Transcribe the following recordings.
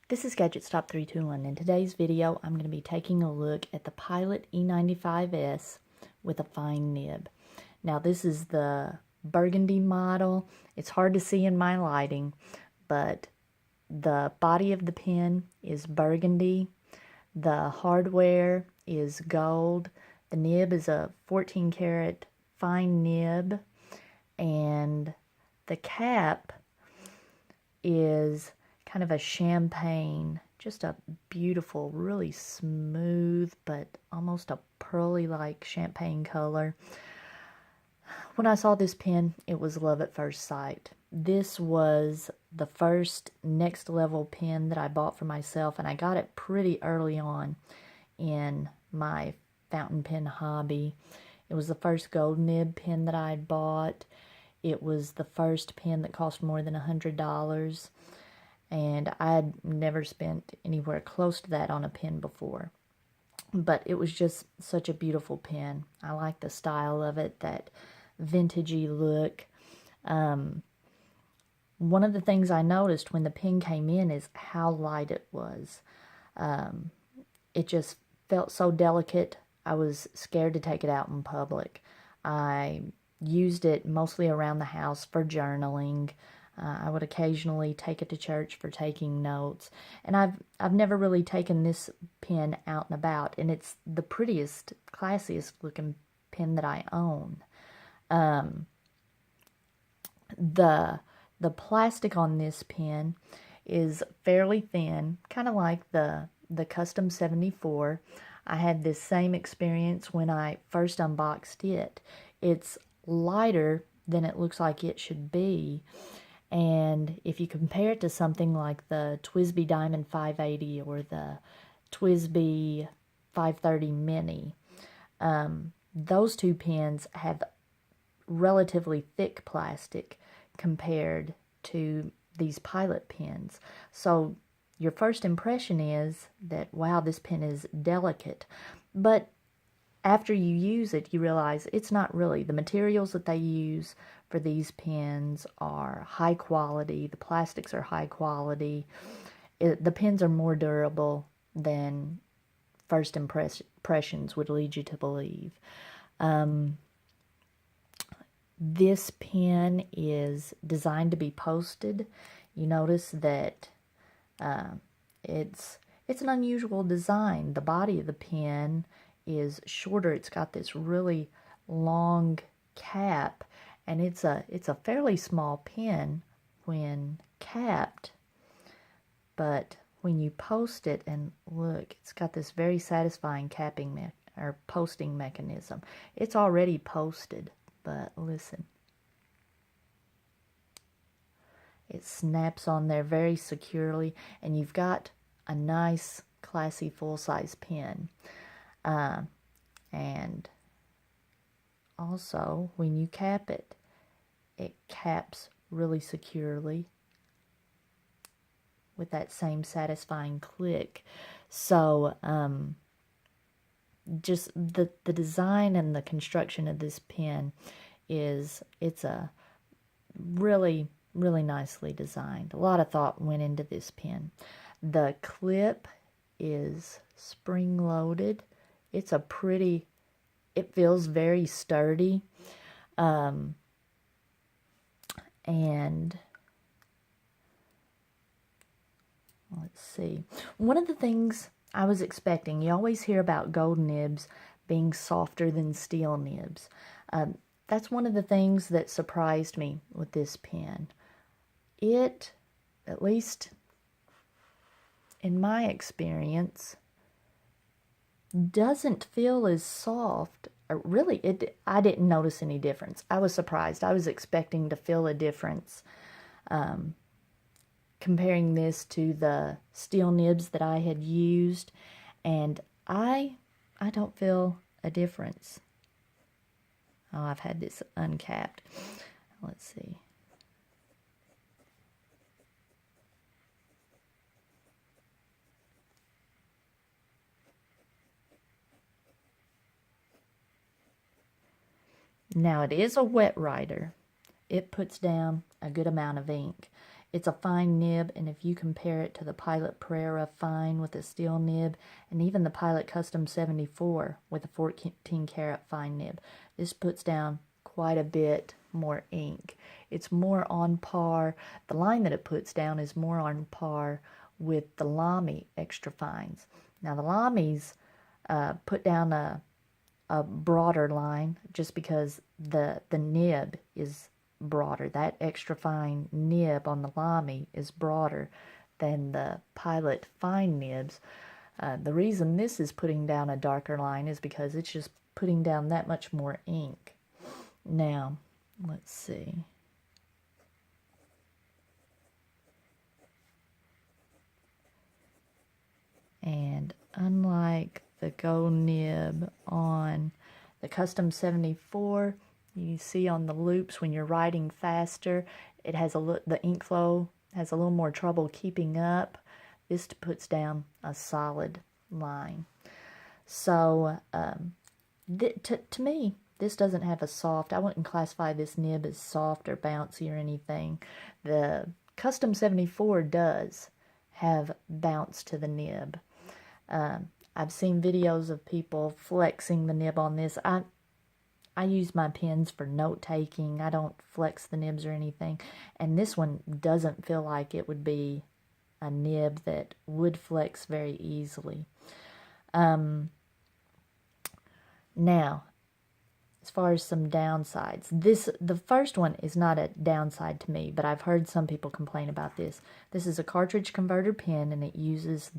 This is Gadget Stop 321. In today's video, I'm going to be taking a look at the Pilot E95s with a fine nib. Now, this is the burgundy model. It's hard to see in my lighting, but the body of the pen is burgundy. The hardware is gold. The nib is a 14 karat fine nib, and the cap is kind of a champagne, just a beautiful, really smooth, but almost a pearly-like champagne color. When I saw this pen, it was love at first sight. This was the first next level pen that I bought for myself, and I got it pretty early on in my fountain pen hobby. It was the first gold nib pen that I had bought. It was the first pen that cost more than $100. And I had never spent anywhere close to that on a pen before. But it was just such a beautiful pen. I like the style of it, that vintagey look. One of the things I noticed when the pen came in is how light it was. It just felt so delicate. I was scared to take it out in public. I used it mostly around the house for journaling. I would occasionally take it to church for taking notes, and I've never really taken this pen out and about, and it's the prettiest, classiest looking pen that I own. The plastic on this pen is fairly thin, kind of like the Custom 74. I had this same experience when I first unboxed it. It's lighter than it looks like it should be. And if you compare it to something like the TWSBI Diamond 580 or the TWSBI 530 Mini, those two pens have relatively thick plastic compared to these Pilot pens. So your first impression is that, wow, this pen is delicate. But after you use it, you realize it's not really. The materials that they use for these pens are high quality. The plastics are high quality. The pens are more durable than first impressions would lead you to believe. This pen is designed to be posted. You notice that it's an unusual design. The body of the pen is shorter. It's got this really long cap, and it's a fairly small pen when capped, but when you post it, and look, it's got this very satisfying capping or posting mechanism. It's already posted, but listen, it snaps on there very securely, and you've got a nice, classy, full-size pen. And also, when you cap it, it caps really securely with that same satisfying click. So, just the design and the construction of this pen it's a really, really nicely designed. A lot of thought went into this pen. The clip is spring-loaded. It's a pretty, it feels very sturdy. And let's see. One of the things I was expecting, you always hear about gold nibs being softer than steel nibs. That's one of the things that surprised me with this pen. It, at least in my experience, doesn't feel as soft. Really, I didn't notice any difference. I was surprised. I was expecting to feel a difference comparing this to the steel nibs that I had used, and I don't feel a difference. Oh, I've had this uncapped. Let's see. Now, it is a wet writer. It puts down a good amount of ink. it's a fine nib, and if you compare it to the Pilot Pereira fine with a steel nib, and even the Pilot Custom 74 with a 14 karat fine nib, this puts down quite a bit more ink. It's more on par. The line that it puts down is more on par with the Lamy extra fines. Now the Lamys put down a broader line just because the nib is broader. That extra fine nib on the Lamy is broader than the Pilot fine nibs. The reason this is putting down a darker line is because it's just putting down that much more ink. Now, let's see. And unlike the Go nib on the Custom 74, you see on the loops when you're writing faster, it has the ink flow has a little more trouble keeping up. This puts down a solid line. So to me, this doesn't have a soft. I wouldn't classify this nib as soft or bouncy or anything. The Custom 74 does have bounce to the nib. I've seen videos of people flexing the nib on this. I use my pens for note taking. I don't flex the nibs or anything. And this one doesn't feel like it would be a nib that would flex very easily. Now, as far as some downsides, the first one is not a downside to me, but I've heard some people complain about this. This is a cartridge converter pen, and it uses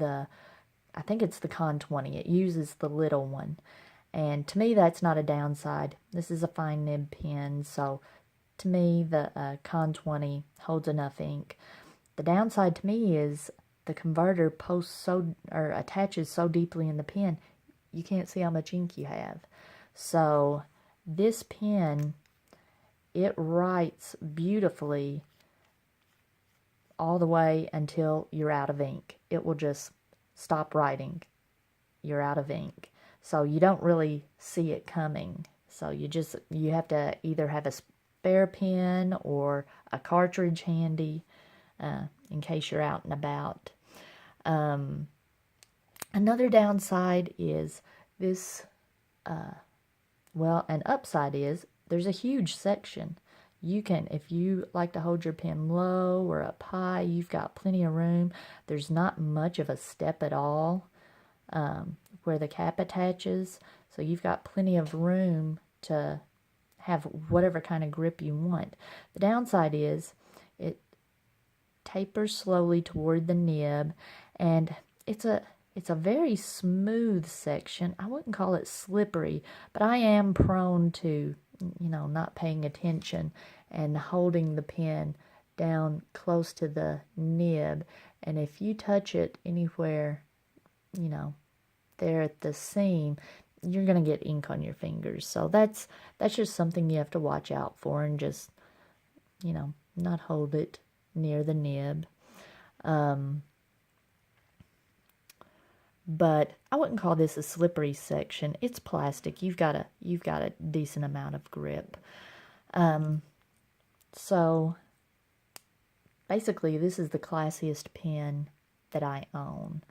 I think it's the Con 20. It uses the little one. And to me, that's not a downside. This is a fine nib pen, so to me, the Con 20 holds enough ink. The downside to me is the converter attaches so deeply in the pen, you can't see how much ink you have. So this pen, it writes beautifully all the way until you're out of ink. It will just stop writing. You're out of ink. So you don't really see it coming. So you have to either have a spare pen or a cartridge handy in case you're out and about. Another downside is this, an upside is there's a huge section. You can, if you like to hold your pen low or up high, you've got plenty of room. There's not much of a step at all where the cap attaches. So you've got plenty of room to have whatever kind of grip you want. The downside is it tapers slowly toward the nib, and it's a very smooth section. I wouldn't call it slippery, but I am prone to, not paying attention and holding the pen down close to the nib. And if you touch it anywhere, there at the seam, you're going to get ink on your fingers. So that's just something you have to watch out for, and just, not hold it near the nib. But I wouldn't call this a slippery section. It's plastic. You've got a decent amount of grip. So basically, this is the classiest pen that I own.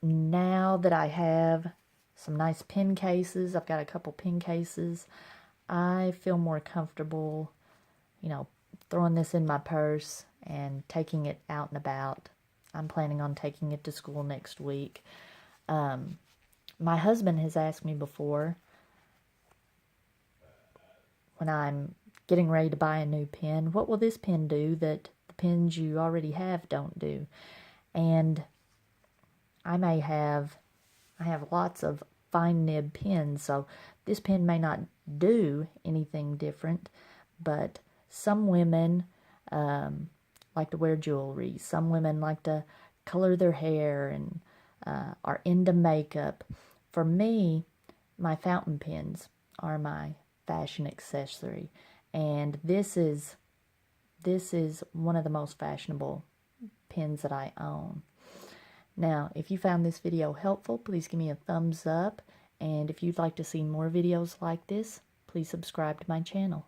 Now that I have some nice pen cases, I've got a couple pen cases, I feel more comfortable, throwing this in my purse and taking it out and about. I'm planning on taking it to school next week. My husband has asked me before, when I'm getting ready to buy a new pen, what will this pen do that the pens you already have don't do? And I have lots of fine nib pens, so this pen may not do anything different, but some women like to wear jewelry. Some women like to color their hair and are into makeup. For me, my fountain pens are my fashion accessory, and this is one of the most fashionable pens that I own. Now, if you found this video helpful, please give me a thumbs up, and if you'd like to see more videos like this, please subscribe to my channel.